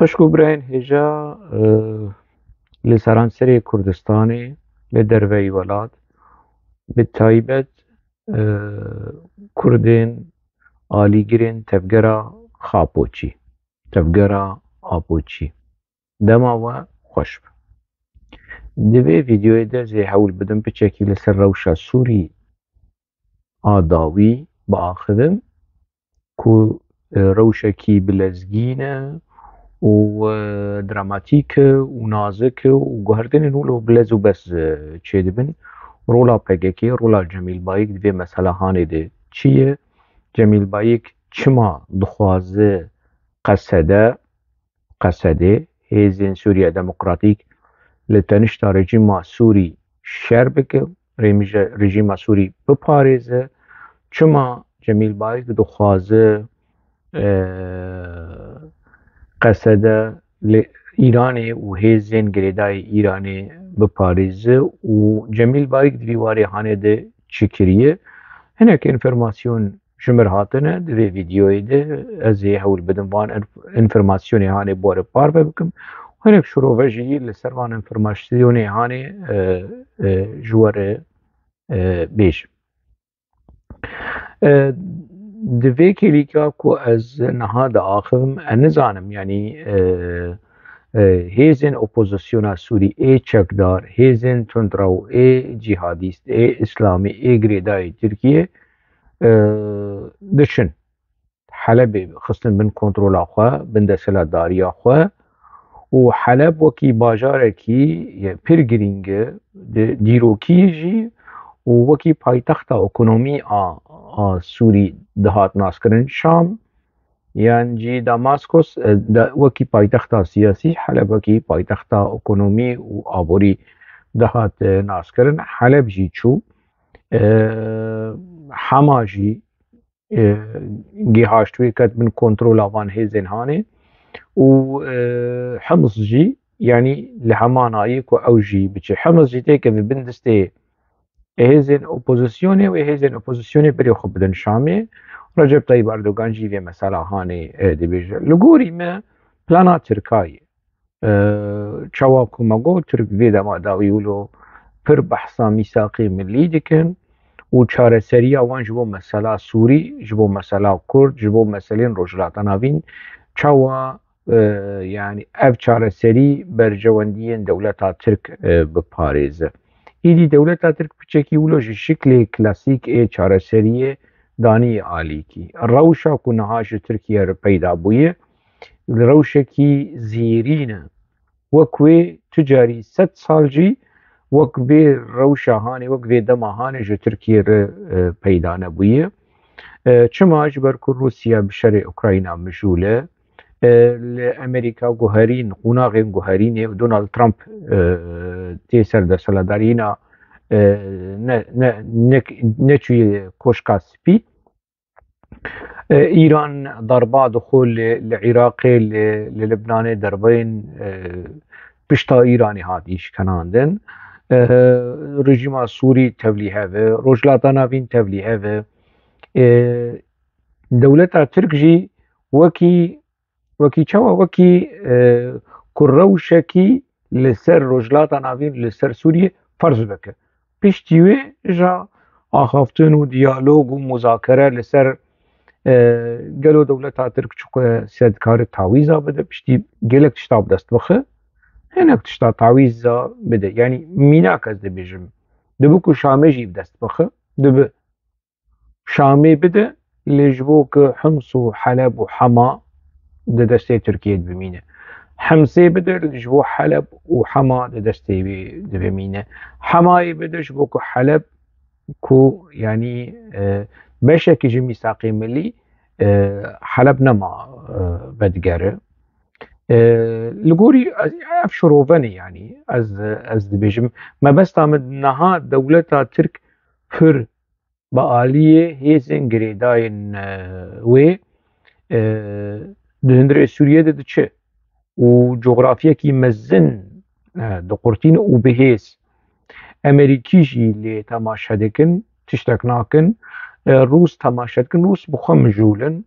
خشکو برین هجا لسرانسری کردستانی لدروی ولاد بالتایبەت کوردên alîgirên tevgera xapoçî, tevgera apoçî dema we xweş be. Di vê vîdyoyê de zê hewl bidim piçekî li ser rewşa Sûrî a dawî biaxivim ku rewşekî bilezgîn e û dramatîk e û nazik e û guhertinên wilo bilez û bes çêdibin. Rola PKK, rola Cemîl Bayîk di vê meselehanê de çi ye? Cemîl Bayîk çima dixwaze qesedê hêzên Sûriya Demokratîk li tenişta rejîma Sûrî şer bike, rejîma Sûrî biparêze, çima Cemîl Bayîk dixwaze qesede li Îranê û hêzên girêdayî Îranê biparêze û Cemîl Bayîk di vî warêhanê de çi kiriye? Hinek înformasyon ji mir hatine di vê vîdyoyê de ez ê hewl bidim van înformasyonê hanê borê parve bikim û hinek şîrove jî li ser van înformasyonê hanê ji we re bêjim. Di vê kêlîka ku ez niha diaxivim ez nizanim yanî hêzên opozisyona Sûrî ê çekdar, hêzên tundrew ê cîhadîst ê îslamî ê girêdayî Tirkiye diçin Helebê xistin bin kontrola xwe, bin desthilatdariya xwe û Heleb wekî bajarekî pir girîng e dîrokî jî û wekî paytexta ekonomî a Sûrî dihat naskirin. Şam yan jî Damaskos wekî paytexta siyasî, Heleb wekî paytexta ekonomî û aborî dihat naskirin. Heleb jî çû, Hema jî gihaştwê ket bin kontrola van hêzên hanê û Hims jî yanî li hemanayî ku ew jî biçe. Hims jî têkeve bin destê hêzên opozisyonê wê hêzên opozisyonê birê xwe bidin Şamê. Recep Tayyip Erdogan jî vê meselehanê dibêje. Li gorî me plana Tirkayê çawa ku me got Tirk vê dema dawî wilo pir behsa mîsaqê millî dikin û çareseriya wan ji bo mesela Sûrî, ji bo mesela Kurd, ji bo meselên Rojhilata Navîn çawa yanî ev çareserî bercewendiyên dewleta Tirk biparêze. Îdî dewleta Tirk piçekî wilo ji şiklê klasîk ê çareseriyê danî alîkî. Rewşa ku niha ji Tirkiye re peyda bûye rewşekî zêrîn e. Wek wê ti carî 100 sal jî wek vê rewşa hanê wek vê dema hanê ji Tirkiye re peyda nebûye. Çima ji ber ku Rûsya bi şerê Ukrayna mijûl e, li Amerîka guherîn qûnaxên guherînê Donald Trump tê ser desthilatdariyîna neçûye koşka spî. Îran darba dixwe li Iraqê li Libnanê derbeyên pişta Îranê hat îşkenandin. Rejîma Sûrî tevlî hev e, Rojhilata Navîn tevlî hev e. Dewleta Tirk jî wekî çawa wekî ku rewşekî li ser Rojhilata Navîn li ser Sûriyê ferz bike. Piştî wê ja axaftin û diyalog û muzakere li ser gelo dewleta Tirk çixwe sedkarî tawîza bide, piştî gelek tişta bi dest bixe, hinek tişta tawîza bide. Yanî mînak ez dibêjim. Dibe ku Şamê jî bi dest bixe, dibe Şamê bide lê ji bo ku Hims û Heleb û Hema di destê Tirkiyê dibimîne. Himsê bide ji bo Heleb û Hema di destê wê dibimîne. Hemayê bide ji bo ku Heleb ku yanî beşekî ji mîsaqê millî Heleb nema vediger e. Li gorî ev şirovenê yanî ez dibêjim mebesta min niha dewleta Tirk pir bi aliyê hêzên girêdayên wê di hundirê Sûriyê de diçe û coğrafyekî mezin diqurtîne û bihêz. Amerîkî jî lê temaşe dikin, tiştek nakin. Rûs temaşe dikin, Rûs bi xwe mijûl in.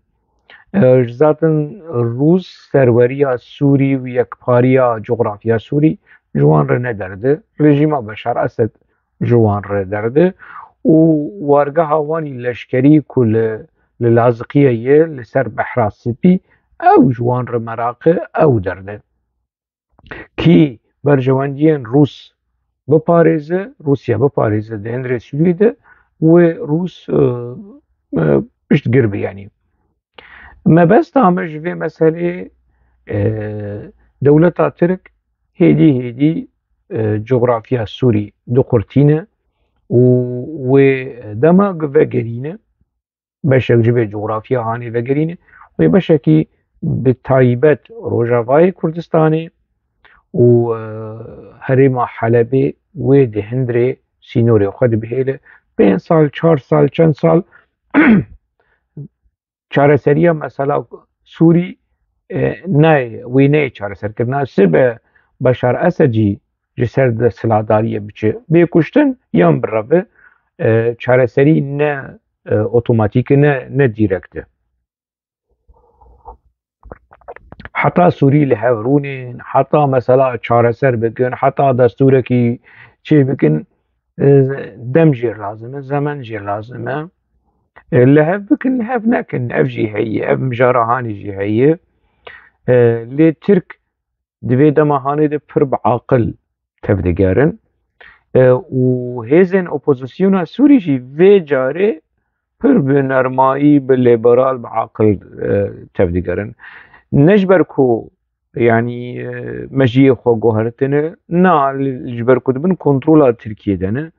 zaten Rus serveriya Sûrî û yekpariya coğrafya Sûrî ji wan re nederdi. Rejima Beşar Esed ji wan re derdi û wargeha wanî leşkerî ku li Laziqiyeyê li ser Behra Spî ew ji wan re meraqi ew derde. Kî berjewendiyên Rûs biparêze, Rûsya biparêze di hundirê Sûriyê de wê Rûs piştgir be yanî. Mebesta me ji vê meseleyê dewleta Tirk hêdî hêdî coğrafya Sûrî diqurtîne û wê dema vegerîne beşek ji vê coğrafya hanê vegerîne wê beşekî bi taybet Rojavayê Kurdistanê û herêma Helebê wê di hundirê sînorê xwe dibihêle 5 sal 4 sal çend sal çareseriya mesela Sûrî nayê wê neyê çareserkirina sibe Beşar Esed jî ji ser desthilatdariyê biçe bê kuştin yan bireve çareserî ne otomâtîk e ne dîrekt e. Heta Sûrî li hev rûnên heta mesela çareser bikin heta destûrekî çê bikin dem jê lazim e zemen jê lazim e li hev bikin li hev nekin ev jî heye ev mijara hanê jî heye lê Tirk di vê dema hanê de pir biaqil tevdigerin û hêzên opozisyona Sûrî jî vê carê pir bi nermayî bi liberal biaqil tevdigerin. Ne ji ber ku yanî mejiyê xwe guhertine na ji ber ku dibin kontrola Tirkiyê de ne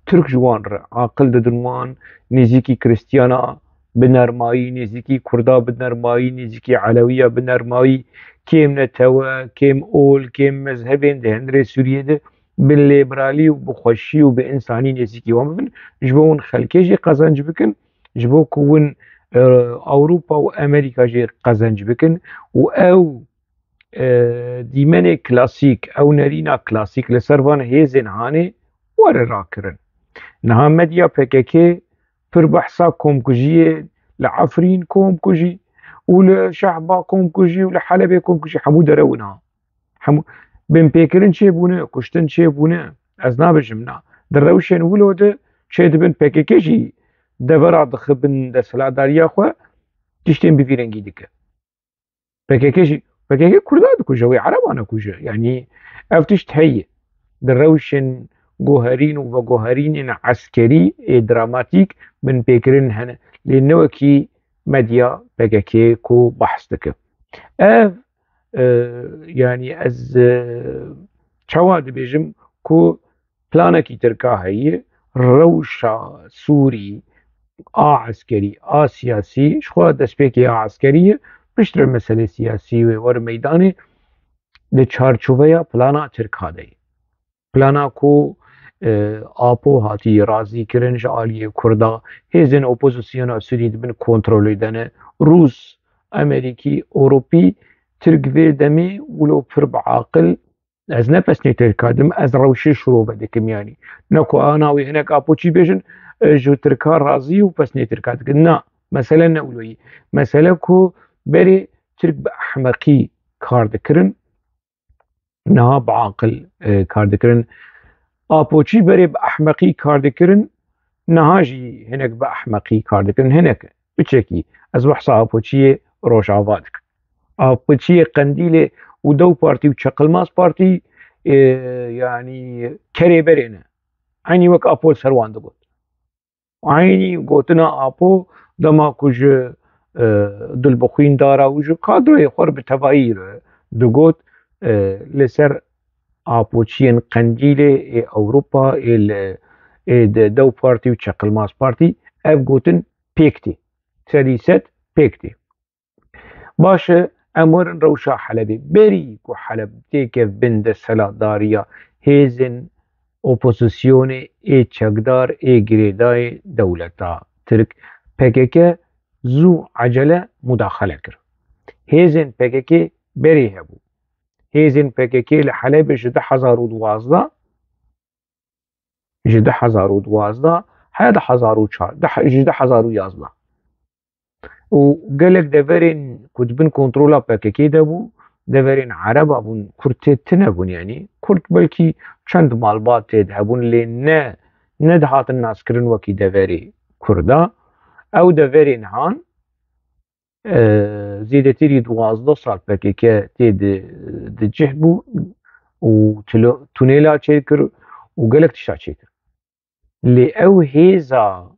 Türk ji wan re aqil didin wan nêzîkî Kristiyana bi nermayî nêzîkî Kurda bi nermayî nêzîkî Elewiya bi nermayî kêm netewe kêm ol kêm mezhebên di hundirê Sûriyê de bi liberalî û bi xweşî û bi însanî nêzîkî wan bibin ji bo hûn xelkê jî qezenc bikin ji bo ku hûn Awropa û Amerîka jî qezenc bikin û ew dîmenê klasîk ew nerîna klasîk li ser van hêzên hanê were rakirin. Niha medya PKK pir behsa komkujiyê li Efrîn kom kujî û li Şehba kom kujî û li Helebê kom kujî hemû derewin ha. Hemû binpêkirin çêbûne, kuştin çêbûne ez nabêjim na. Di rewşên wilo de çê dibin PKK jî devera dixibin desthilatdariya xwe tiştên bivîrengî dike. PKK Kurda dikuje wê Ereba nekuje yanî ev tişt heye di rewşên guherîn û veguherînên eskerî ê dramatîk binpêkirin hene lê ne wekî medya PKK ku behs dike. Ev yanî ez çawa dibêjim ku planekî Tirka heye rewşa Sûrî a eskerî a siyasî ji xwe destpêkê a eskerî ye piştre meselê siyasî wê were meydanê di çarçoveya plana Tirka de ye. Plana ku Apo hatî razîkirin ji aliyê Kurda hêzên opozisyona Sûrî dibin kontrolê de ne Rûs, Amerîkî, Ewropî Tirk vê demê wilo pir biaqil ez ne pesnê Tirka dim ez rewşê şîrove dikim yanî ne ku ana wê hinek Apo çî bêjin ji Tirka razî û pesnê Tirka dikin na mesele ne wilo yî mesele ku berê Tirk bi ehmeqî kar dikirin niha biaqil kar dikirin Apoçî berê bi ehmeqî kar dikirin niha jî hinek bi ehmeqî kar dikirin hinek biçekî ez behsa Apoçiyê Rojava dikim. Apoçiyê Qendîlê û Dew Partî û Çeqilmaz Partî yanî kerê berê ne aynî wek Apo ser wan digot. Aynî gotina Apo dema ku ji dilbixwîndara û ji kadroyê xwe bi tevahî re digot li ser Apoçiyên Qendîlê ê Ewropa ê Dew Partî û Çeqilmaz Partî ev gotin pêk tê serî sed pêk tê. Baş e em werin rewşa Helebê berî ku Heleb têkev bin desthilatdariya hêzên opozisyonê ê çekdar ê girêdayê dewleta Tirk PKK zû ecele mudaxele kir. Hêzên PKK berê hebû. Hêzên PKK li Helebê ji 2012 ji 2012 ji 2011 وقالك دفرين كنت بن كنترولا باكيكي دابو دفرين عرب ابون كرتيت تنبون يعني كرت بلكي چند مالبات تذهبون لنا ندهات الناس كرن وكي دفري كردا او دفرين هان زيدتيري 12 سال باكيكي تيد دجهبو وتونيلا تشيكر وقالك تشتا تشيكر اللي او هيزا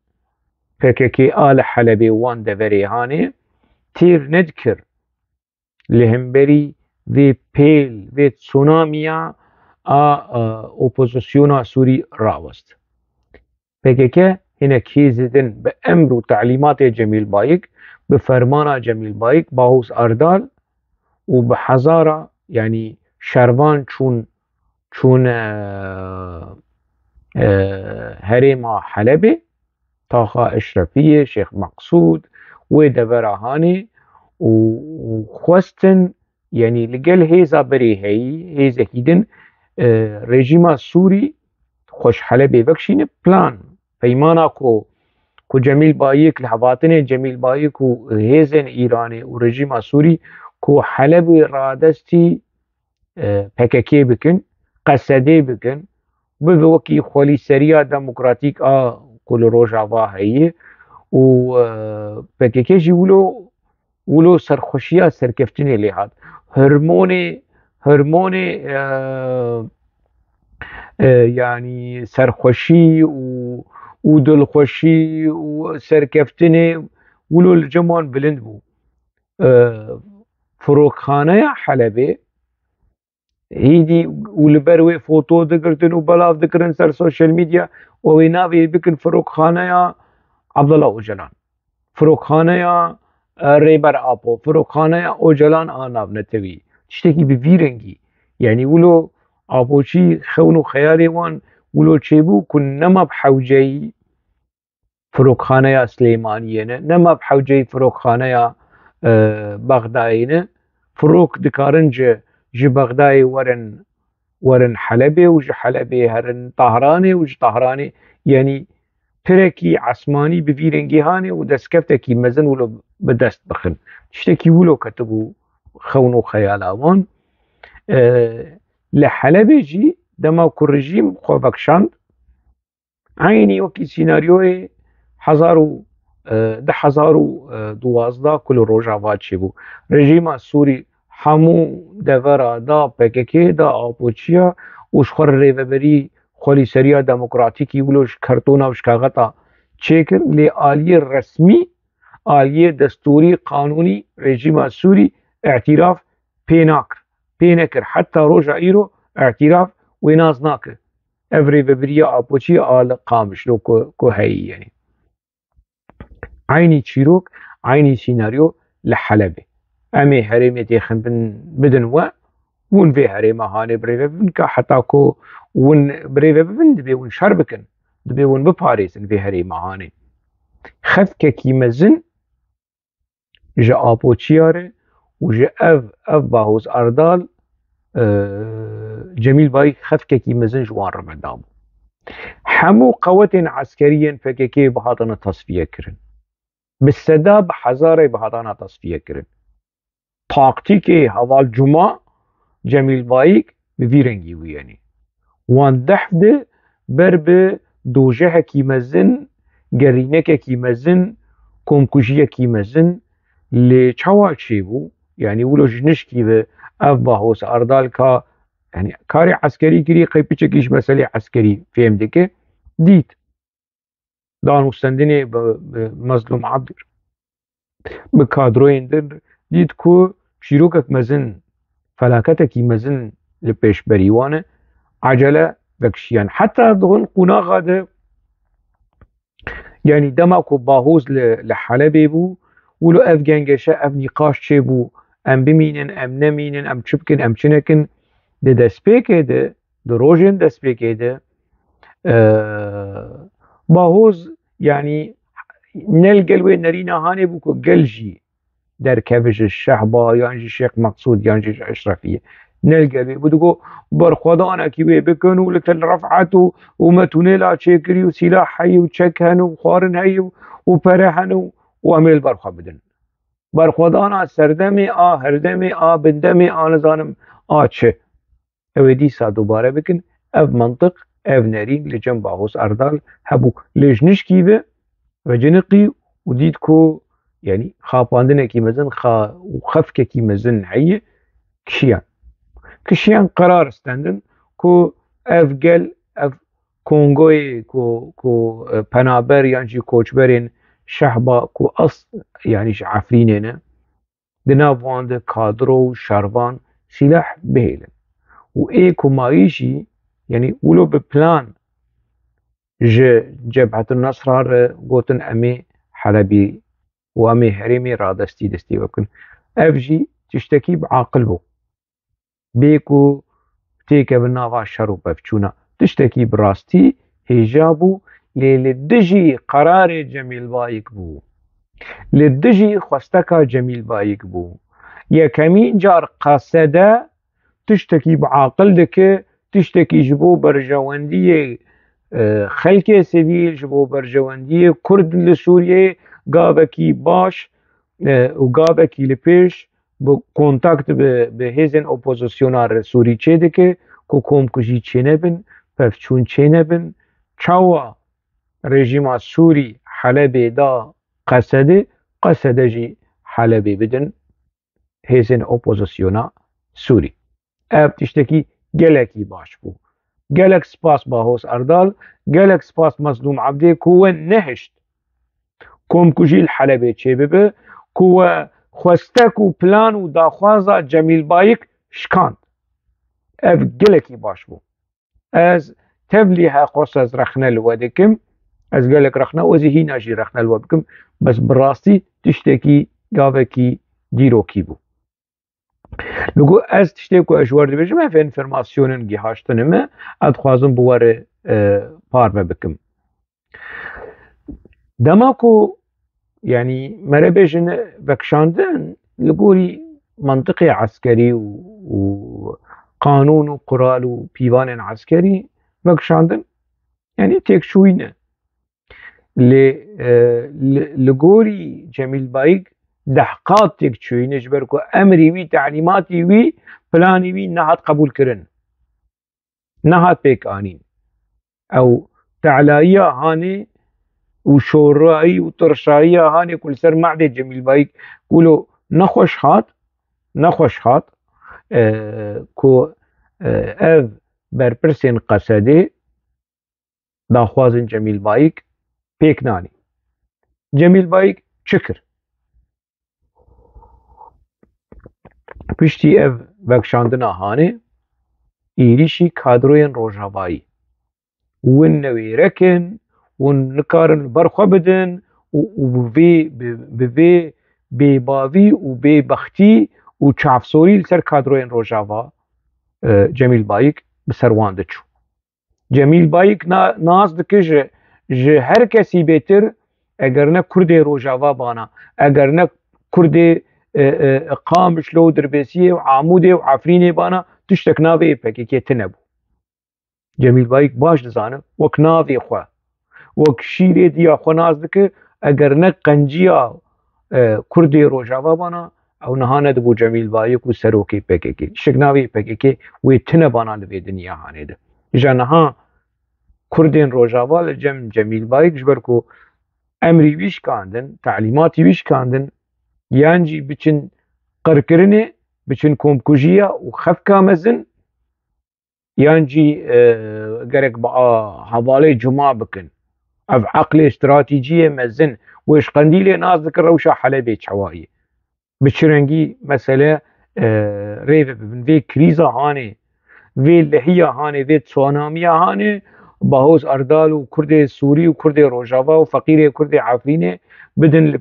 باكيكي آل حلبي وان دفري هاني تير ندكر لهمبري في بيل في تسوناميا اوبوزيسيونا سوري راوست PKK هنا كيزدن بأمر وتعليمات جميل بايك بفرمان جميل بايك باهوس أردال وبحزارة يعني شروان چون هريما حلبي طاقة إشرفية شيخ مقصود ودبرهاني وخوستن يعني لقل هيزا بري هيزا هيدن رژیما سوری خوش حلبی بکشین پلان پیمانا کو جمیل بایک لحظاتن جمیل بایک و هیزن ایرانی و رژیما سوری کو حلبی رادستی پککی بکن قصدی بکن بوکی خولی سریا دموکراتیک کل روجاوا هیه و پککی جی ولو سرخوشیا سرکفتنی لحاد هرمون يعني سرخوشي ودلخوشي وسركفتني ولو الجمان بلند بو فروخانه حلبي هيدي ولبروي فوتو ذكرتن وبلاف ذكرن سر سوشيال ميديا وينافي بكن فروخانه عبد الله اوجلان فروخانه ريبر ابو فروخانه اوجلان اناف نتوي تشتكي بفيرنجي يعني ولو آبوچی خون و خیالی وان ولو چیبو کن نما بحوجی فروخانه سلیمانیه نه نما بحوجی فروخانه بغدادی نه فروخ دکارن جه بغدادی ورن حلبی و جه حلبی هرن طهرانی و جه طهرانی يعني تركي عثماني بفيرنجي هاني ودسكفتكي مزن ولو بدست بخن تشتكي ولو كتبو خون وخيال اوان لحلب جي دما كو رژیم خو بکشاند عینی وکی سیناریوی 2012 كل روجاوا چبو رژیم سوری همو دورا دا پککی دا آپوچیا وشخور ریوبری خولی سریا دموکراتیکی ولوش کرتونا وش کاغتا چیکر لی آلیه رسمی آلیه دستوری قانونی رژیم سوری اعتراف پینکر حتى روجا ايرو اعتراف ويناز ناكر افري ببريا ابوشي آل قامش لو كو هي يعني عيني تشيروك عيني سيناريو لحلبي امي هريمي تيخن بدن ون في هريمة هاني بريفا بنكا حتى كو ون بريفا بن دبي ون شربكن دبي ون بباريس في هريمة هاني خفكا كي مزن جا ابوشياري وجا اف باهوز اردال جميل باي خفككي مزن جوان رمضان حمو قوة عسكريا فككي بهاتنا تصفية كرن بالسداب حزاري بهاتنا تصفية كرن تاكتيكي هذا الجمعة جميل بايك بفيرنجي وياني وان دحفده برب دوجه كي مزن قرينك كي مزن كومكوشية كي مزن لچاوا چيبو يعني ولو جنشكي به اف باهوس اردال كا يعني كاري عسكري كري قيبيچكيش مسألة عسكري فهم ديكي ديت دان مستندني بمظلوم عبدر بكادروين در ديت كو شيروكك مزن فلاكتكي مزن لبيش بريوانه عجلة بكشيان حتى دغن قناغا ده يعني دماكو باهوز لحلبي بو ولو اف جنگشه اف نقاش چه بو ام بمینن ام نمینن ام چبکن ام چنکن ده دسپیکه ده روژن دسپیکه ده باهوز يعني نلقلوي نرينا هاني بوكو قلجي در كفش الشعبة يعني شيخ مقصود يعني اشرفية نلقلوي بدقو برخوضانا كيوي بكنو لتل رفعتو ومتونيلا تشيكري وسلاح هاي وتشكهن وخارن هاي وبرهن واميل برخوا بدن برخوادانا سردمی هردمی بندمی نزانم چه او دیسا دوباره بکن اف منطق اف نرین لجن باغوس اردال هبو لجنش کیبه و جنقی و دید کو يعني خاپاندنه کی مزن خفك کی مزن هي کشیان قرار استندن کو اف گل اف كونغوي كو بنابر يعني كوچبرين شهبا كو يعني عفرينينا دنافوان كادرو شارفان سلاح بهيلن وايكو مايشي يعني ولو ببلان جبهة النصر هار قوتن امي حلبي وامي هرمي رادستي دستي وكن افجي تشتكي بعاقل بو بيكو تيكا بالنافع الشرو بفچونا تشتكي براستي هجابو لدجي قرار جميل بايك بو لدجي خواستكا جميل بايك بو يا كمين جار قصده تشتكي بعاقل دك تشتكي جبو برجواندية خلق سبيل جبو برجواندية كرد لسوريا قابكي باش وقابكي لپیش بکنتاکت به هیزن اپوزیسیونار سوری چه دکه که کمکشی چه نبن پفچون چه نبن چاوا رژیم سوری حلبه دا قصده جی حلبه بدن هیزن اپوزیسیونا سوری اب تشتکی گلکی باش بو گلک سپاس باهوس اردال گلک سپاس مظلوم عبده کوه نهشت کمکشی الحلبه چه ببه کوه خواستک و پلان و داخوازا جمیل بایک شکاند اف گلکی باش بو از تبلی ها قرص از رخنه لو دکم از گلک رخنه وزی هی ناجی رخنه لو بکم بس براستی تشتکی گاوکی دیروکی بو لگو از تشتکو اجوار دی بجم اف انفرماسیونن گیهاشتنمه ادخوازم بواره پارمه بکم دماکو يعني مربجن بكشاندن لقوري منطقي عسكري وقانون وقرال وبيوان عسكري بكشاندن يعني تيك شوينه لقوري جميل بايك دحقات تيك شوينه جبركو امري وي تعليماتي وي بلاني وي نهات قبول كرن نهات بيك آنين او تعلايا هاني وشورائي وترشائي هاني كل سر معدي جميل بايك قولوا نخوش هات كو اف برپرسين قصدي داخوازن جميل بايك بيك ناني جميل بايك شكر پشتی اف بکشاندنا هاني ايريشي كادروين روجاوائي ونوي ركن ونكارن برخوا بدن وبي بباوي وببختي وچافسوري لسر كادروين روجاوا جميل بايك بسروان دچو جميل بايك ناز دكه جه هر کسی بهتر اگر نه کرد روجاوا بانا اگر نه کرد قامش لو دربسيه وعاموده وعفرينه بانا تشتك ناوي پکه تنبو جميل بايك باش دزانه وك ناوي خوا وك شيري ديا خو ناز دكه اگر نه قنجيا کرد روجاوا بانا او نهانه دبو جميل بايك وسروكي پکه شکناوي پکه وي تنبانا لبي دنيا هانه ده جانها كردين روجاوا لجم جميل بايك جبركو امري ويش كاندن تعليماتي ويش كاندن يانجي بچن قركرنه بچن كومكوجيا وخفكا مزن يانجي قرق بقى حوالي جمعة بكن اف عقل استراتيجية مزن ويش قنديلي ناس ذكر روشا حلبي شوائي بچرنگي مسألة ريف بن في كريزا هاني في اللحية هاني في تسونامية هاني باهوز اردال وكرد سوري وكرد روجاوا وفقير كرد عفرينه بدن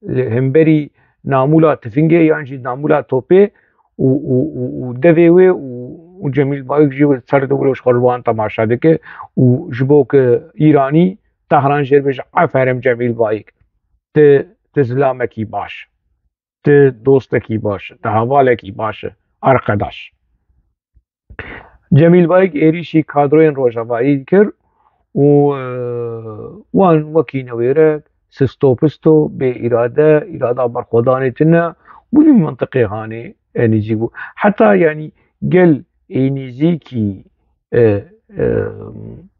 همبري نامولا تفنگه يعني نامولا توبه ودوي وجميل بايك جي سر دولش خلوان تماشا دكه وجبوك ايراني طهران جربش عفرم جميل بايك تزلامكي باش دوستكي باش تهوالكي باش ارقداش جميل بايك ايريشي كادروين روجاوائي كر وان وكي نويرك سستو بستو بإرادة برخوضاني تنا بودي منطقي هاني نجيبو حتى يعني قل نيزيكي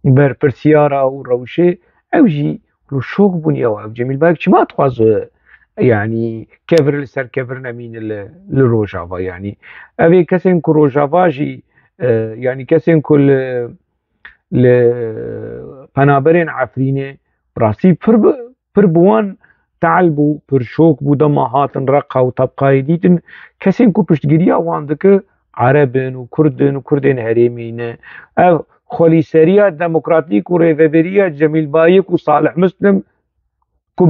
بر برسيارة وروشي او جي لو شوق بني او جميل باك ما تخواز يعني كفر لسر كفر نمين لروجافا يعني افي كسين كو روجافا جي يعني كسين كل ل پنابرین عفرینه براستی پر بوان تعلبو پر شوک بو دما هاتن رقا و طبقای دیتن کسین کو پشتگیری اوان دکه عربن و کردن هریمینه او خلیسریا دموکراتیک و ریوبریا جمیل بایک و صالح مسلم کو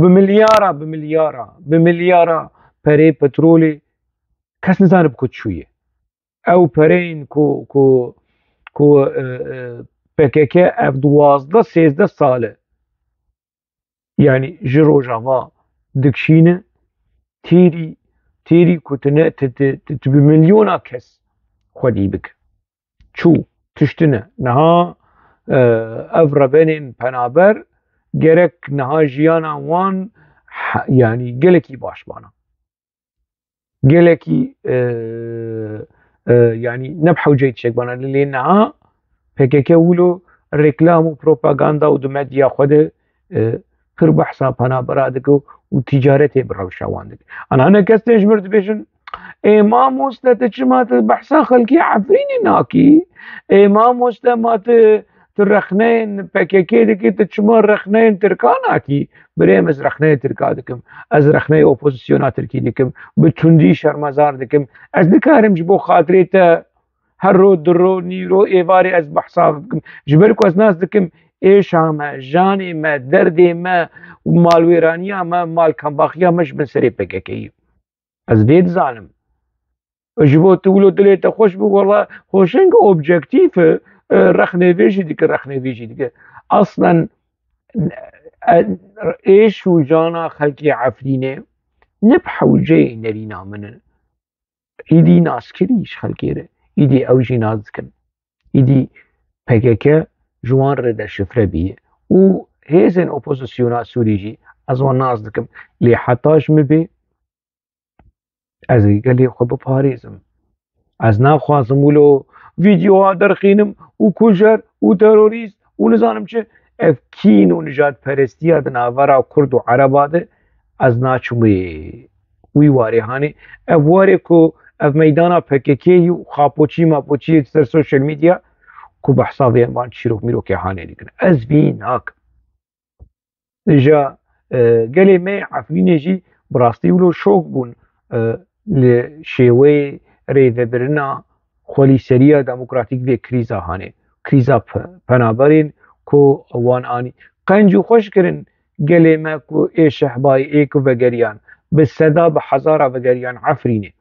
بملیارا پره پترولی کس نزانب کد شویه او پرین کو PKK ev 12-13 sale yani ji rojava dikşîne têrî ku tune bi milyona kes xwedî bike çû tiştine niha ev rebenên penaber gerek niha jiyana wan yani gelekî baş bana gelekî yani ne bi hewceyî tişek bana lê niha PKK ولو ريكلام وبروباغندا ودمديا خده پر بحثا پنابرا دکو و تجارتی بروشا واندک انا كستنج مرد بيشن ما موستا تشمات بحثا خلقي عفريني ناكي ما موستا ما ترخنين PKK دكي تشمار رخنين تركاناكي بريمز رخنين تركا دكم از رخنين اوبوزيسيونا تركي دكم بتوندي شرمزار دكم از دكارم جبو خاطريتا هر رو درو نیرو ایواری از بحثا بکم جبر کو از ناس دکم ایشا ما جانی ما دردی ما مالویرانیا ما مال کمباخیا مش من سری PKK از دید ظالم جبو تولو دلیت خوش بو والله خوشنگ اوبجکتیف رخنه ویجی دیگه اصلا ایش و جانا خلقی عفرینه نبحوجه نرینا من ایدی ناس کریش خلقی ره ایدی اوجی ناز کن ایدی PKK جوان ره در شفره بیه و هیزن اپوزیسیونا سوری جی از وان ناز دکم لی حتاش مبی از گلی خو بپاریزم از نخوازم ولو ویدیوها درخینم و کجر و تروریست و نزانم چه اف کین و نجات پرستی ها دناورا کرد و عرباده از ناچومی وی واری هانی اف واری کو اف میدانا PKK و خاپوچی ماپوچی سر سوشل میدیا کو بحثا ویان چیروک میروک هانی دیگن از بین هاک جا گلی می عفرینه جی براستی ولو شوک بون لشیوه ریوبرنا خلیسریا دموکراتیک و کریزا هانه کریزا پنابرین کو وان آنی قنجو خوش کرن گلی ما کو ای شحبای ای کو وگریان به صدا به هزارا وگریان عفرینه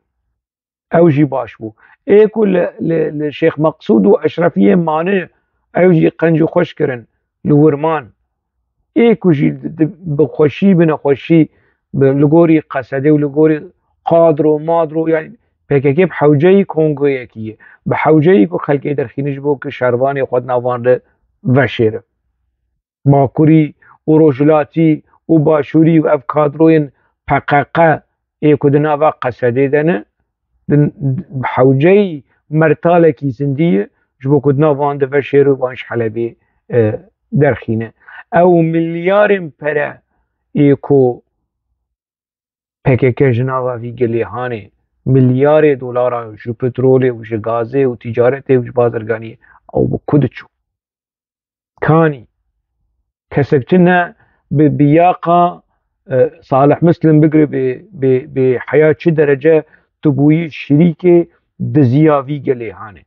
او جی باش بو ای کو لشیخ مقصود و اشرفیه مانه او جی قنجو خوش کرن لورمان ای کو جی بخوشی بنخوشی لگوری قصده و لگوری قادر و مادر يعني PKK بحوجه کنگو یکیه بحوجه که خلقی درخینش بو که شروانی خود نوانده وشیره ماکوری و روجلاتی و باشوری و افکادروین پقاقه ایکو دناوا قصده دنه بحوجه مرتاله کی زندیه جبو که نوانده وشیره وانش حلبی درخینه او ملیارم پره ایکو PKK جناوا وی گلی هانه ملیار دلار جو پترول و جو غازه و تجارت و بازرگانی او بکدچو کانی کسبتنا ببياقة صالح مسلم بقري بحياة شي درجة تبوي شريكة دزيا في قلي هاني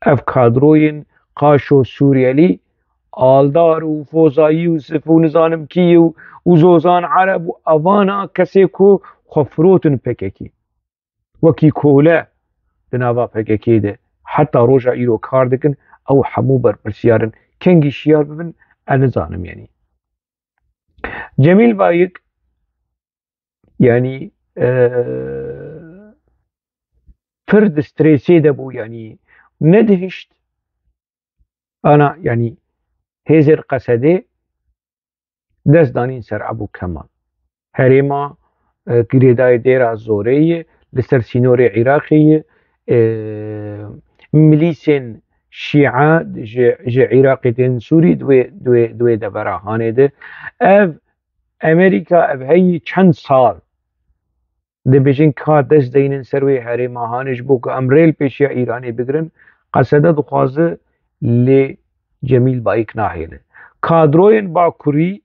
اف كادروين قاشو سوريالي آلدار و فوزا يوسف و نزانم كي و زوزان عرب و افانا كسيكو خفروتن PKK وكي كولا دناوا PKK ده حتى روجا ايرو كاردكن او حمو برسيارن كنجي شيار ببن انا زانم يعني جميل بايك يعني فرد ستريسي دبو يعني ندهشت انا يعني هزر قصده دەستدانین سەر ئەبوو کەمال هەرێما گرێدای دێرا زۆرەیە لەسەر سینۆری عێراقیە ملیسên شیعە ji Iraqê tên Sûrî duê devera hanê de ev Amerîka ev heyî çend sal dibêjin ka dest deynin ser wê herêma hanê ji bo ku em rêl pêşiya Îranê bigirin qesede dixwaze lê Cemîl Bayîk nahêle kadroyên Bakurî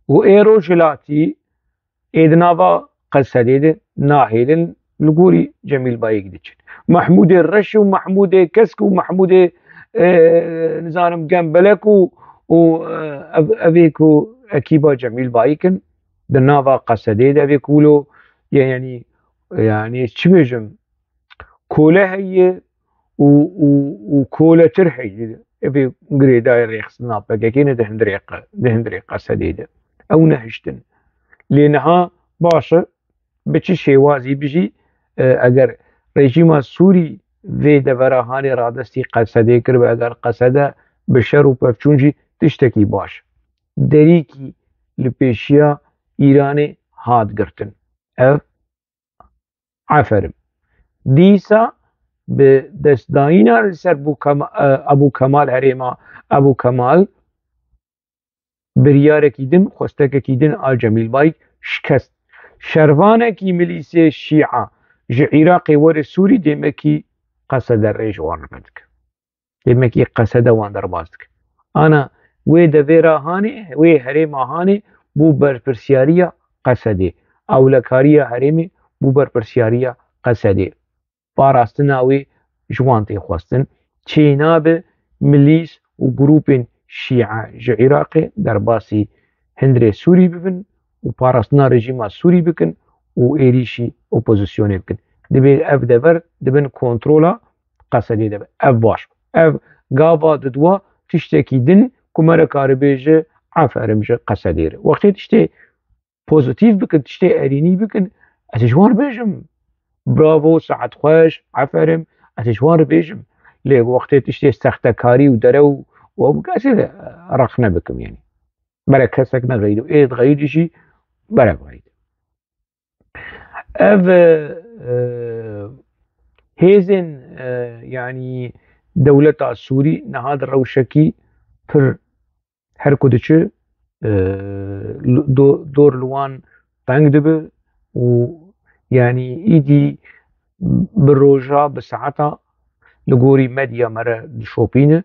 û êro jilatî ê di nava Qesedê de nahêlin li gorî Cemîl Bayîk diçin Mehmûdê Reş û Mehmûdê Kesk û Mehmûdê nizanim Gembelek û evê ku ekîba Cemîl Bayîkin di nava Qesedê de evê ku yani çi bêjim kole heye û koletir heye evê girêdayê rêxistina PKK ne di hindirê Qesedê de ew nehiştin lê niha baş e bi çi şêwazî bijî eger rejîma Sûrî vê devera hanê radestî Qesedê kir û eger Qesede bi şer û pevçûn jî tiştekî baş derîkî li pêşiya Îranê hat girtin ev aferin dîsa bi destdayîna li ser Ebû Kemal herêma Ebû Kemal biryarekî din xwestekekî din a Cemîl Bayîk şikest şervanekî milîsê şî'a ji Iraqê were Sûrî dêmekî Qesede rêj wan vedike dêmekî Qesede wan derbas dike ana wê devêra hanê wê herêma hanê bû berpirsyariya Qesedê ewlekariya herêmê bû berpirsyariya Qesedê parastina wê ji wan tê xwestin çênabe milîs û grûpên şî'a ji Iraqê derbasî hindirê Sûrî bibin û parastina rejîma Sûrî bikin û êrişî opozisyonê bikin divê ev dever dibin kontrola Qesedê de be ev baş ev gava diduwa tiştekî din ku me re karibêje aferin ji Qesedê re wextê tiştê pozîtîv bikin tiştê erînî bikin ez ê ji wan re bêjim bravo sihet xweş aferin ez ê ji wan re bêjim lê wextê tiştê sextekarî û dere û ez ê rex nebikim yani bere kesek neqeyî û ê diqeyîdî jî bere biqeyîd ev hêzên yani dewleta Sûrî niha di rewşekî pir her ku diçe dor li wan teng dibe û yani îdî bi roja bi saeta li gorî medya me re dişopîne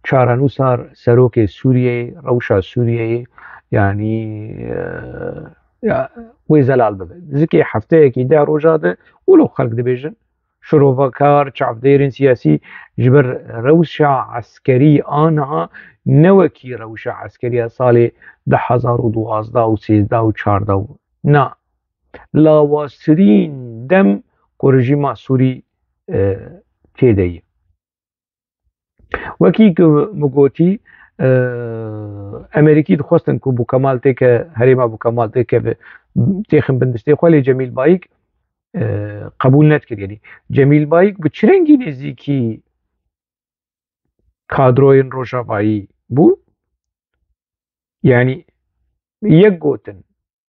çarenûsar serokê Sûriyeyê rewşa Sûriyeyê yani wê zelal bibe zikê hefteyekî deh roja de wilo xelk dibêjin şirovekar çavdêrên siyasî ji ber rewşa eskerî a niha ne wekî rewşa eskeriya salê 2012 û 13 û 14 na lawaztirîn dem ku rejîma Sûrî têde ye wekî ku min gotî Amerîkî dixwestin ku Ebû Kemal têke herêma Ebû Kemal têkeve têxin bin destê xwe lê Cemîl Bayîk qebûl nedikir yanî Cemîl Bayîk bi çi rengî nêzîkî kadroyên Rojavayî bû yani yek gotin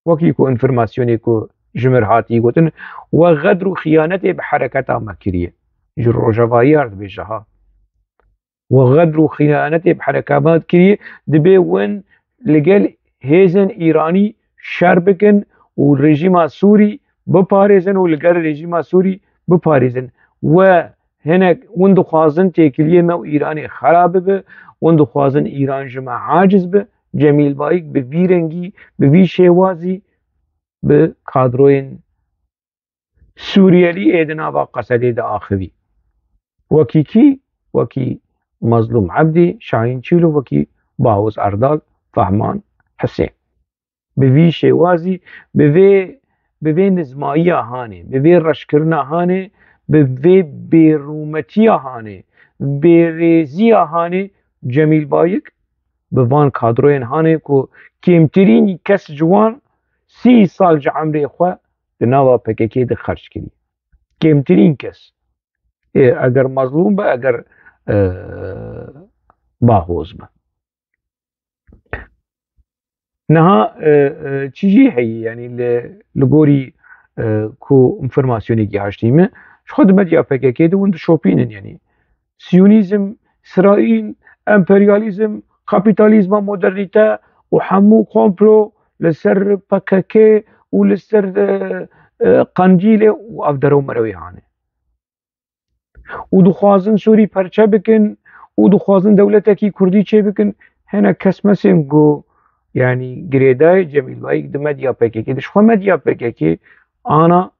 wekî ku înformasyonê ku ji mir hatî gotin we xedr û xîyanetê bi hereketa me kiriye ji Rojavayî re dibêje ha we xedr û xîyanetê bi hereketa me kiriye dibê win li gel hêzên Îranî şer bikin û rejîma Sûrî biparêzin û li gel rejîma Sûrî biparêzin we hinek win dixwazin têkiliyê me û Îranê xerab bibe win dixwazin Îran ji me aciz be Cemîl Bayîk bi vî rengî bi vî şêwazî bi kadroyên Sûriyelî ê di nava Qesedê de axivî wekî kî wekî Mazlûm Ebdî Şahîn Çîl û wekî Bahoz Erdal Fehman Hisên bi vî şêwazî bi vê nizmayiya hanê bi vê reşkirina hanê bi vê bêrûmetiya hanê bêrêziya hanê Cemîl Bayîk bi van kadroyên hanê ku kêmtirînî kes ji wan 30 sal ji emrê xwe di nava PKK de xerc kiriye kêmtirîn kes eger Mazlûm be eger Bahoz be نها تشيجي هي يعني لغوري كو انفورماسيوني كي هاشتيمه خد مديا PKK دو وند شوبينن يعني سيونيزم اسرائيل امبرياليزم كابيتاليزم مودرنيتا وحمو كومبلو لسر PKK ولسر قنديله وافدرو مروي هانه ودخوازن سوري پرچه بکن ودخوازن دولتکی کردی چه بکن هنه کس مسیم گو يعني جريداي جميل بايك ده مديا PKK دش خو مديا PKK انا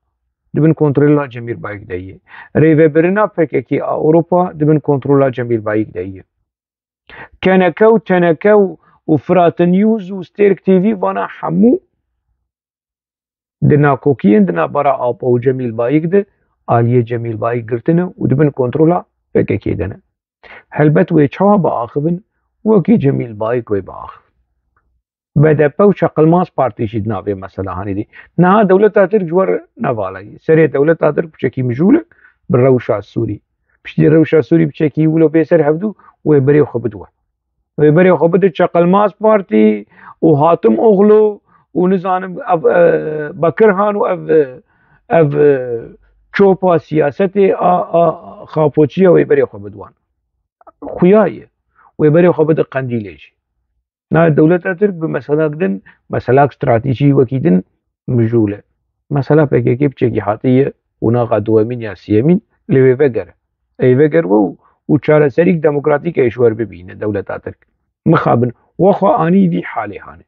دبن كنترولا جميل بايك دايه ريفبرنا PKK اوروبا دبن كنترولا جميل بايك دايه كنكو تنكو وفرات نيوز وستيرك تي في وانا حمو دنا كوكين دنا برا ابو جميل بايك ده آلية جميل بايك قرتنا ودبن كنترولا PKK دنا هلبت ويچوا باخبن وكي جميل بايك وي باخ BDP و Çakılmaz Parti jî navê mesela hanî dî niha dewleta Tirk ji we nevalayî serê dewleta Tirk biçekî mijûl bi rewşa Sûrî piştî rewşa Sûrî biçekî wilo bêser hevdû wê berê xwe bidiwe wê berê xwe bide Çakılmaz Parti û Hatim Oğlu û nizanim ev Bekirhan û ev çopa siyasetê a xapoçiya wê berê xwe bidiwan xuya ye wê berê xwe bide Qendîlê jî نا الدولة ترك بمسألة دن مسألة استراتيجي وكيدن مجولة مسألة PKK بشكل حاتية وناقا دوامين يا سيامين لوي فقر اي فقر وچارة سريك ديمقراطيك ايشوار ببين الدولة ترك مخابن وخو آني في حالي هاني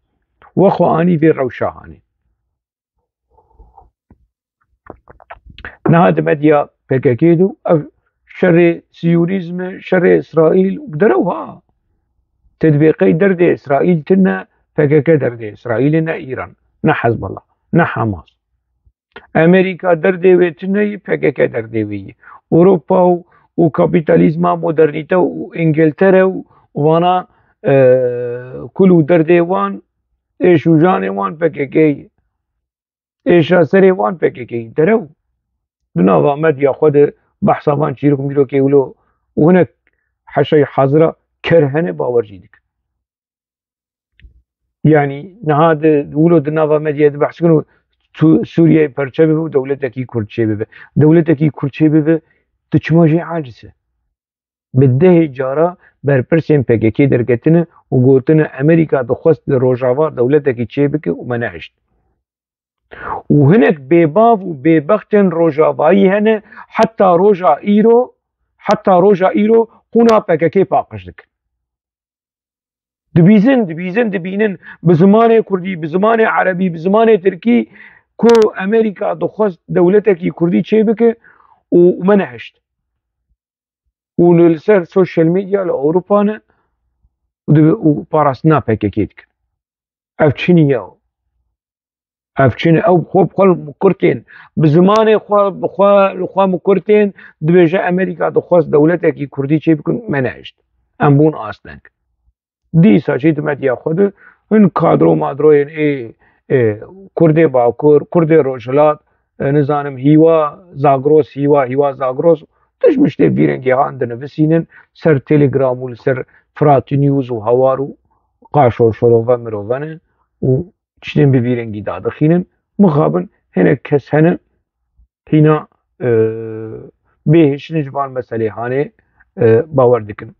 وخو آني في روشا هاني نهاد مديا PKK دو شر سيونيزم شر إسرائيل قدروها تطبيقي درد إسرائيل تنا PKK درد إسرائيل نا إيران نا حزب الله نا حماس أمريكا درد ويتنا PKK درد وي أوروبا وكابيتاليزم مودرنيتا وإنجلترا وانا كلو درد وان إيش وجان وان PKK إيش سري وان PKK درو دنا مديا خود بحثا وان شيرك ميرو كيولو وهنا حشي حاضرة كرهنه باور جيدك يعني نهاد ولو دناوا مديا بحث كنو سوريا پرچه به و دولتکی کردچه به دولتکی کردچه به تچماجی عاجزه بده جارا برپرسین PKK درگتنه و گوتنه امریکا دخواست روجاوا دولتکی چه بکه و منعشت و هناك بباف و ببختن روجاوایی هنه حتى روجا ايرو قونا PKK پاقشدک دبيزن بزمان كردي بزمان عربي بزمان تركي كو امريكا دخواست دولتك كردي تشيبك ومنعشت ولسر سوشيال ميديا لاوروبا وباراسنا PKK افشينيا افشين او خوب خل مكرتين بزمان خوا مكرتين دبيجا امريكا دخواست دولتك كردي تشيبك منعشت امبون اصلنك دي ساجيت مديا خود ان كادرو مادروين كردي باكور كردي روجلات نزانم هيوا زاغروس تش مشتي بيرنجي عند نفسينن سر تيليجرام وسر فرات نيوز وهوارو قاشو شروفا مروفانه و تشتين ببيرنجي دادخينن مخابن هنا كس هنا هنا بيهش نجبان مسألة هاني باور دكن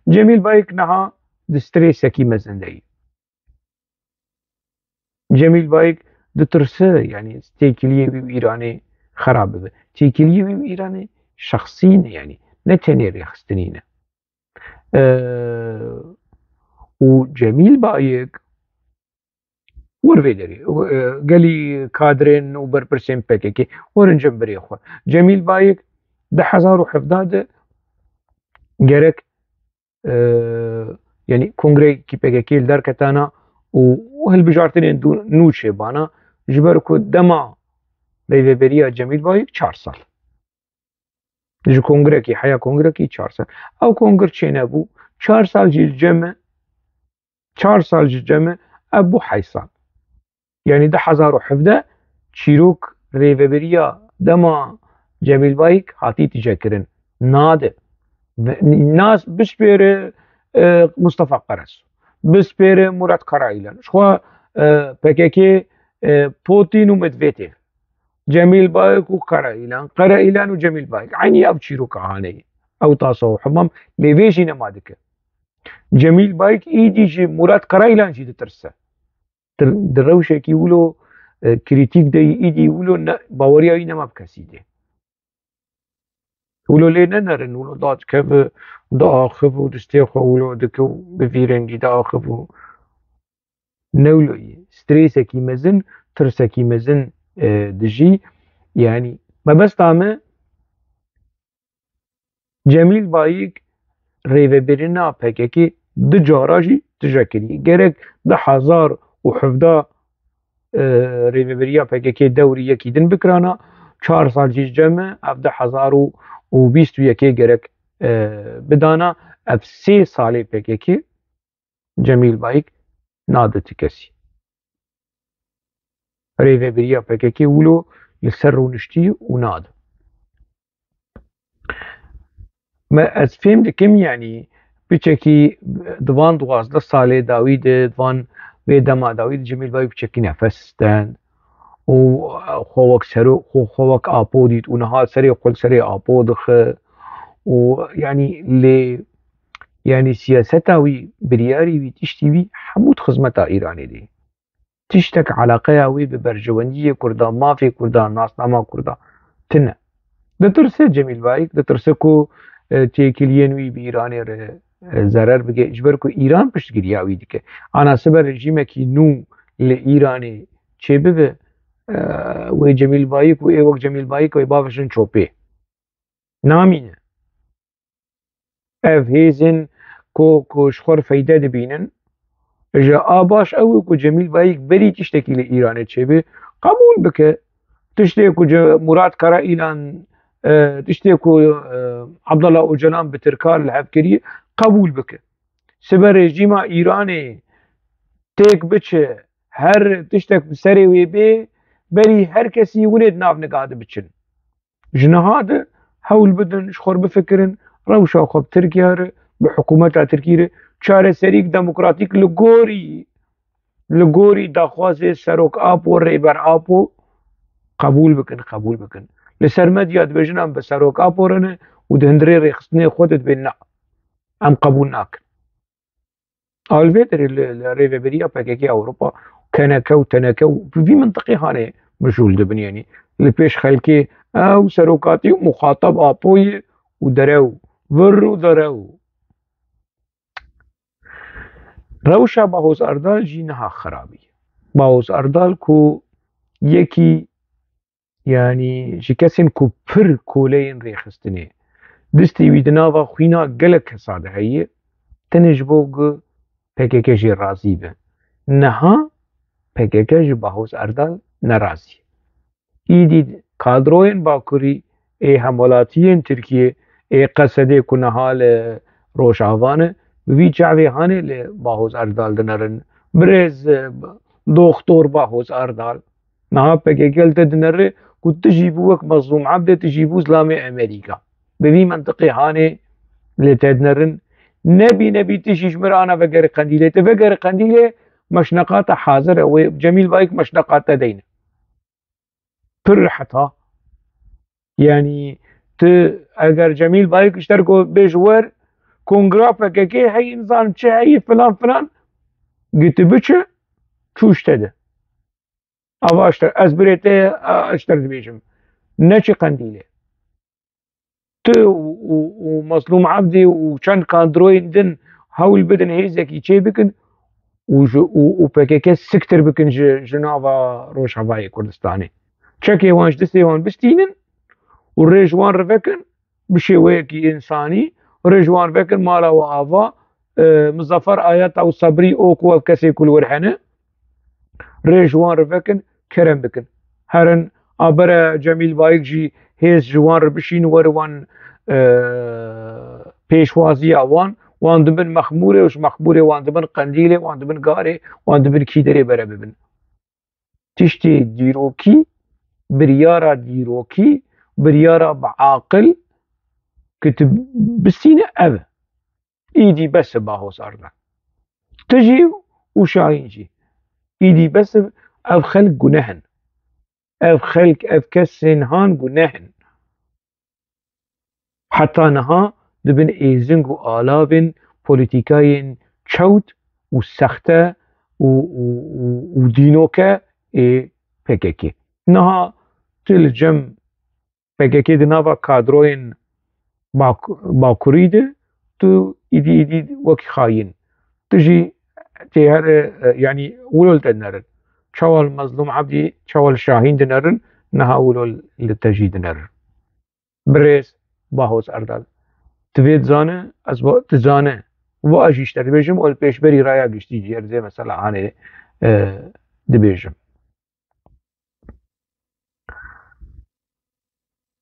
جميل بايك نها دستري سكي مزندي جميل بايك دترسه يعني تيكليه بإيراني خراب به تيكليه بإيراني شخصين يعني نتني ريخستنينه وجميل بايك ورفيدري قالي كادرين وبربرسين PKK ورنجم بريخوا جميل بايك ده حزار وحفظاده جرك يعني كونغري كي PKK الدار كتانا وهالبجارتين نوشي بانا جبركو دما ريفبريا جميل بايك 4 سال جو كونغري كي حيا كونغري كي 4 سال او كونغر تشينابو 4 سال جي الجمع 4 سال جي الجمع ابو حيصال يعني ده حزار وحفظه تشيروك ريفبريا دما جميل بايك هاتي تجاكرن نادر الناس بشبير مصطفى قرس بسبير مراد كرايلان شو PKK بوتين ومدفيديف جميل بايك قرا إيلان وجميل بايك عيني أو تشيروك هاني أو تاسو حمام ليفيجي نمادك جميل بايك إيدي جي مراد قرا إيلان جي ترسه دروشه كي يقولوا كريتيك دي إيدي يقولوا باوريا إينا ما بكسيده يقولوا ليه ننرن يقولوا دات كيف دا أخفو دستيخو يقولوا دكو بفيرنجي دا أخفو نولوي ستريسه كي مزن ترسه كي مزن دجي يعني ما بس طعمه جميل بايك ريفبرنا PKK دو جاراجي تجاكري جرك 10,017 ريفبريا PKK دوري يكي دن بكرانا 4 سال جيش جمع 10,021 جرك بدانا اف 3 سالي PKK جميل بايك نادت كسي ريفبريا PKK ولو لسر ونشتي وناد ما از فهم دكم يعني بچكي دوان 12 ساله داويد دوان و دما داويد جميل بايك بچكي نفستن و خوك سرو خوك آپودید ونها سري قل سري آپودخ ويعني يعني سياستاوي برياري وي تشتي وي حمود خزمتا إيراني دي تشتك علاقه وي ببرجوانية كردا مافي كردا ناسناما كردا تنه دترسه جميل بايك دترسكو تيكلين وي بإيراني ضرر بگه اجبر کو ایران پشتگیری آوی دیگه عناصر رژیم کی نو لإيراني چه ببه و جميل بايك و ايوك جميل بايك و بافشن چوبه نامینه اف هيزن کو شخور فايده دبينن اجا آباش او کو جميل بايك بري تشتكي لإيران چه به قبول بك تشتكي کو مراد كرا إيلان تشتكي کو عبد الله اوجلان بتركال العبكري قبول بك سبر رژیم ایرانی تیک بچه هر تشتک سری وی بی بری هر کسی ولد ناف نقاده بچن جنهاد حول بدن شخور بفكرن روشا خب تركيا بحكومتها تركيا چاره سريك ديمقراطيك لغوري داخوازي سروك آپو ريبر آپو قبول بكن لسرمد ياد بجنان بسروك آپو رنه ودهندري ريخصني خودت بينا ام قبول ناكن الفيتر الريفبريا PKK اوروبا كنكو تنكو في منطقه هاني مشغول دبن يعني اللي بيش خلكي او سروكاتي مخاطب ابوي ودرو ورو درو روشا باهوز اردال جينها خرابي باهوز اردال كو يكي يعني شكسن كو پر كولين ريخستني دستي ويدناوا خوينا قلق ساده هي تنجبوغ PKK جي راضي به نها PKK جي باهوز اردال نرازي ايدي كادروين باكوري اي همولاتيين تركيا اي قصدي كنا حال روشافانه وی چاوی هانه لباهوز اردال دنرن برز دكتور باهوز اردال نها PKK دنره كنت تجيبوك مظلوم عبد تجيبو اسلامي امريكا بفي منطقي هانه لتدنرن نبي تشيش مرانا فقر قنديله تفقر قنديله مشنقات حاضر وجميل بايك مشنقات دينا فرحتها يعني اگر جميل بايك اشتركوا بجوار كونغرا PKK هي نظام هي فلان قلت بچه چوش تده اوا اشتر ازبريته اشتر بيجم نچ قنديله ومظلوم عبدي وشان كاندروين دن هول بدن هيزك يشي بكن PKK سكتر بكن جنابا روش هواي كردستاني تشكي وانش دستي وان بستينن والرجوان رفكن بشي ويكي انساني رجوان فكن مالا وآفا مظفر آيات او صبري اوكو كسي كل ورحنه رجوان رفكن كرم بكن هرن ابرا جميل بايك جي هيز جوان ربشين وروان پیشوازی وان دبن مخموره وش مخموره وان دبن قنديله وان دبن قاره وان دبن كيدري برا ببن تشتي ديروكي بريارا بعاقل كتب بسينة أب إيدي بس باهوس أرضا تجي وشاين جي إيدي بس أف خلق جنهن، أف خلق أف كسن هان جنهن حتى نها دبن إيزنج وآلابن بوليتيكاين تشوت وسخته ودينوكا إي PKK نها تلجم PKK دنابا كادروين باكوريد تو إيدي وكي خاين تجي تهر يعني ولول دنرن شوال مظلوم عبدي شوال شاهين دنرن نها ولول لتجي دنرن بريس باهوس أردال تفيد زانه از با تزانه و اجیش در بیجم اول پیش بری رایا گشتی جیر زي مثلا عانه دبیجم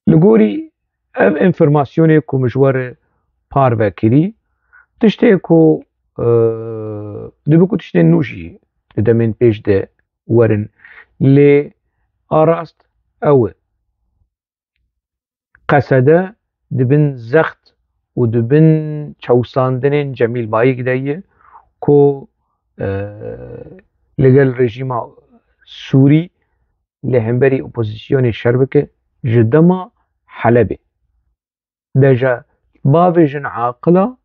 لگوری اف انفرماسیونی کو مجوار پار وکری تشتی کو دبی کو تشتی نوشی دمین پیش ده ورن لی آراست او قصده دبن زخت و دبن چوساندن جمیل بایگ دهیه کو لگل رژیم سوری لهمبری اپوزیسیون شربکه جدما حلبه دجا باوجن عاقلا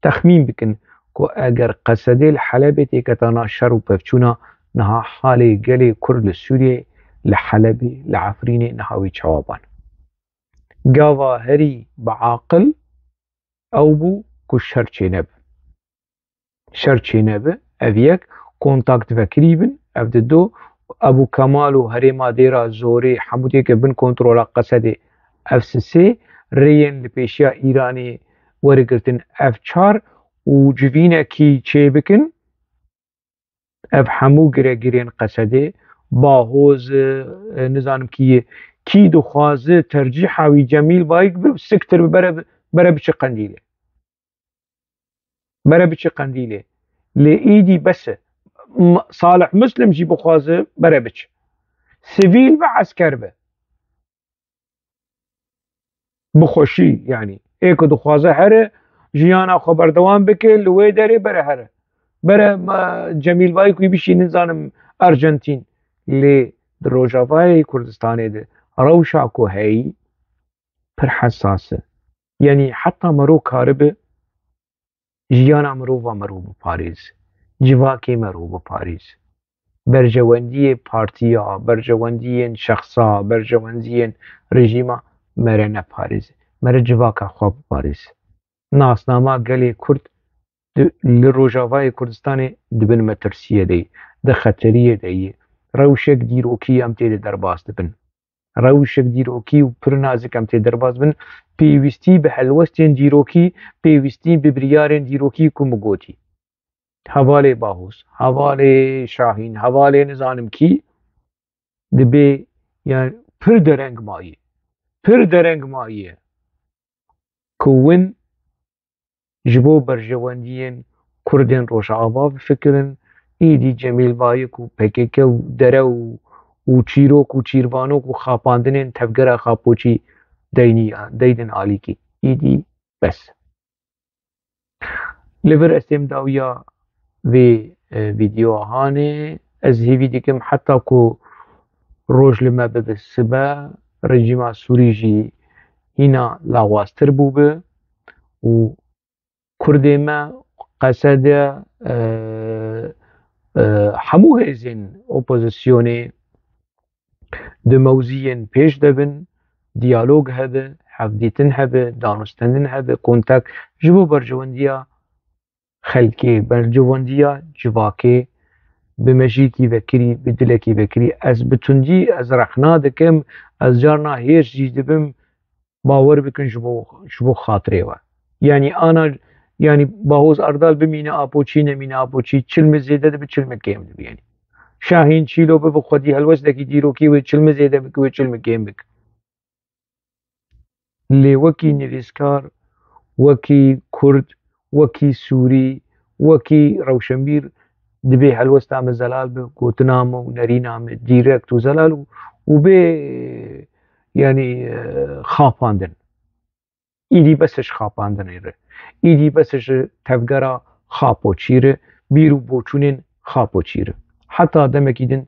تخمین بکن کو اگر قصده الحلبه تکتانا شر و پفچونا نها حالی گلی کرد سوریه لحلبه لعفرینه نهاوی چوابان گاوا هری بعاقل او بو کو شرچینب شرچینب اویک کنتاکت وکریبن اف دو ابو کمال و هریما دیرا زوری حمودی که بن کنترولا قصد اف سی رین لپیشیا ایرانی ورگرتن اف 4 و جوینه کی چه بکن اف حمو گره گرین قصده باهوز نزانم کی دخوازه ترجیح حاوی جمیل بایگ سکتر بره بچه قندیله بره بچه قندیله لإيدي بس صالح مسلم جي بخوازه بربچ سيفيل و عسكر به بخوشي يعني ايكو دخوازه هره جيانا خبر دوام بكي لوي داري بره هره بره جميل باي كوي بشي نظام ارجنتين لي دروجافاي كردستاني ده روشا كو هي پر حساسه يعني حتى مرو كاربه جيانا مرو بپاريز جواكي مرو بپاريز برجوندی پارتیا برجوندی شخصا برجوندی رژیما مره نپاریز مره جواکا خواب پاریز ناسنامه گلی کرد لروجاوای کردستان دبن مترسیه دی ده خطریه دی روشک دیروکی ام تیده درباز دبن روشک دیروکی و پر نازک ام تیده درباز بن پیوستی به حلوستین دیروکی پیوستی به بریارین دیروکی کمگوتی حواله باهوس حواله شاهین حواله نزانم کی دبی yani پر درنگ مایه کون جبو برجواندین کردن روش آبا بفکرن ایدی جمیل بایک و پکک و دره و چیروک و چیروانوک و خاپاندنین تفگر خاپوچی دیدن آلی کی ایدی بس لیور استمداویا وی ویدیو هانه از هیوی دیکم حتی کو روش لما ببسبه رژیم سوری جی هینا لاواستر بوبه و کرده ما قصد همو هزین اپوزیسیونی دموزین پیش دبن دیالوگ هبه حفدیتن هبه دانستندن هبه کنتاک جبو برجواندیا خلکی برجواندیا جواکی بمجيكي بكري بدلكي بكري از بتندي از رخنا دكم از جارنا هيش جي دبم باور بكن شبو خاطري و يعني انا يعني باهوز اردال بمينا ابوچي نمينا ابوچي چلم زيده ده بچلم گيم دي يعني شاهين چيلو به خودي هلوس دكي ديروكي و چلم زيده بك و چلم گيم بك لي وكي نويسكار وكي كرد وكي سوري وكي روشنبير دبي هلوستا من زلال بكوتنام ونرينام ديركت وزلال وبي يعني خاپاندن ایدی بسش خاپاندن ایره ایدی بسش تفگرا خاپو چیره بیرو بوچونین خاپو چیره حتی دەمێکی din